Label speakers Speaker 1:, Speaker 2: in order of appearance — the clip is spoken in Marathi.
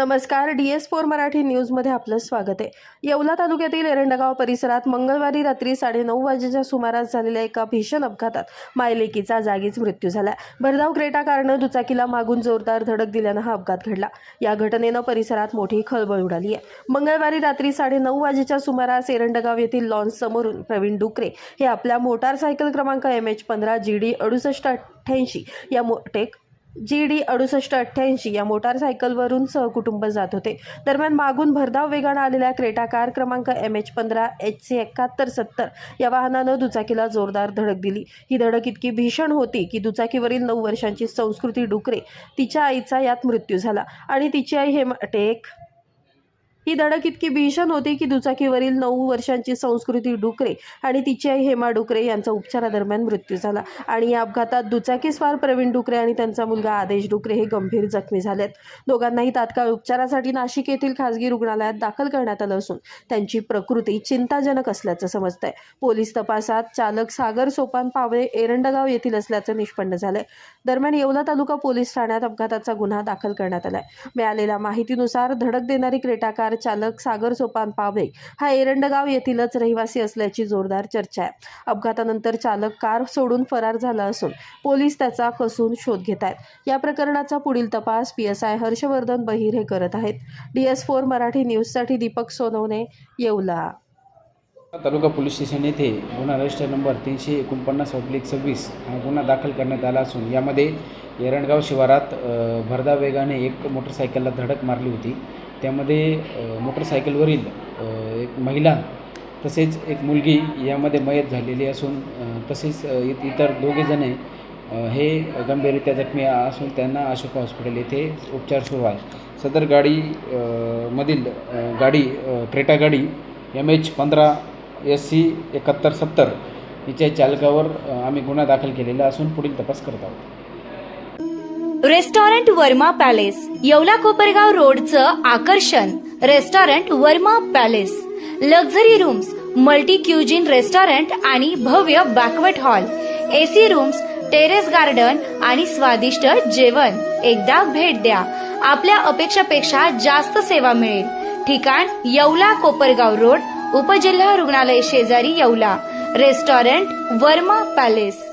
Speaker 1: नमस्कार, DS4 मराठी न्यूजमध्ये आपलं स्वागत आहे। येवला तालुक्यातील एरंडगाव परिसरात मंगळवारी रात्री 9:30 वाजेच्या सुमारास झालेल्या एका भीषण अपघातात मायलेकीचा जागीच मृत्यू झाला। भरधाव क्रेटा कारने दुचाकीला मागून जोरदार धडक दिल्याने हा अपघात घडला। या घटनेने परिसरात मोठी खळबळ उडाली आहे। मंगळवारी रात्री 9:30 वाजेच्या सुमारास एरंडगाव येथील लॉन्स समोरून प्रवीण डुकरे हे आपल्या मोटारसायकल क्रमांक MH15 GD 6888 या GD 6888 या मोटारसायकलवरून सहकुटुंब जात होते। दरम्यान मागून भरधाव वेगाने आलेल्या क्रेटा कार क्रमांक MH15 HC 7170 या वाहनाने दुचाकीला जोरदार धडक दिली। ही धडक इतकी भीषण होती की दुचाकीवरील 9 वर्षांची संस्कृती डुकरे तिच्या आईचा यात मृत्यू झाला आणि तिची आई ही धडक इतकी भीषण होती की दुचाकीवरील 9 वर्षांची संस्कृती डुकरे आणि तिची आई हेमा डुकरे यांचा उपचारादरम्यान मृत्यू झाला आणि या अपघातात दुचाकीस्वार प्रवीण डुकरे आणि त्यांचा मुलगा आदेश डुकरे हे गंभीर जखमी झालेत। दोघांनाही तात्काळ उपचारासाठी नाशिक येथील खासगी रुग्णालयात दाखल करण्यात आलं असून त्यांची प्रकृती चिंताजनक असल्याचं समजतंय। पोलीस तपासात चालक सागर सोपान पावळे एरंडगाव येथील असल्याचं निष्पन्न झालंय। दरम्यान येवला तालुका पोलीस ठाण्यात अपघाताचा गुन्हा दाखल करण्यात आलाय। मिळालेल्या माहितीनुसार धडक देणारी क्रेटा कार चालक सागर सोपान पावळे हा एरंडगाव येथीलच रहिवासी असल्याची जोरदार चर्चा आहे। अपघातानंतर चालक कार सोडून फरार झाला असून पोलीस त्याचा कसून शोध घेत आहेत। या प्रकरणाचा पुढील तपास PSI हर्षवर्धन बहिर हे करत आहेत। DS4 मराठी न्यूजसाठी दीपक सोनवणे, येवला।
Speaker 2: तालुका पोलीस स्टेशन येथे गुन्हा रजिस्टर नंबर 349/26 हा गुन्हा दाखल करण्यात आला असून यामध्ये एरंडगाव शिवारात भरधाव वेगाने एक मोटरसायकलला धडक मारली होती। त्यामध्ये मोटरसायकलवरील एक महिला तसेच एक मुलगी यामध्ये मयत झालेली असून तसेच इतर दोघे जण हे गंभीररित्या जखमी असून त्यांना अशोका हॉस्पिटल येथे उपचार सुरू आहे। सदर गाडी क्रेटा गाडी MH15 SC 7170 हिच्या चालकावर आम्ही गुन्हा दाखल केलेला असून पुढील तपास करत आहोत।
Speaker 3: रेस्टॉरंट वर्मा पॅलेस, येवला कोपरगाव रोडचं आकर्षण। Restaurant Verma palace, luxury rooms, multi cuisine restaurant आणि भव्य banquet hall, AC rooms, terrace garden आणि स्वादिष्ट जेवण। एकदा भेट द्या, आपल्या अपेक्षापेक्षा जास्त सेवा मिळेल। ठिकाण येवला कोपरगाव रोड, उपजिल्हा रुग्णालय शेजारी येवला। Restaurant Verma palace.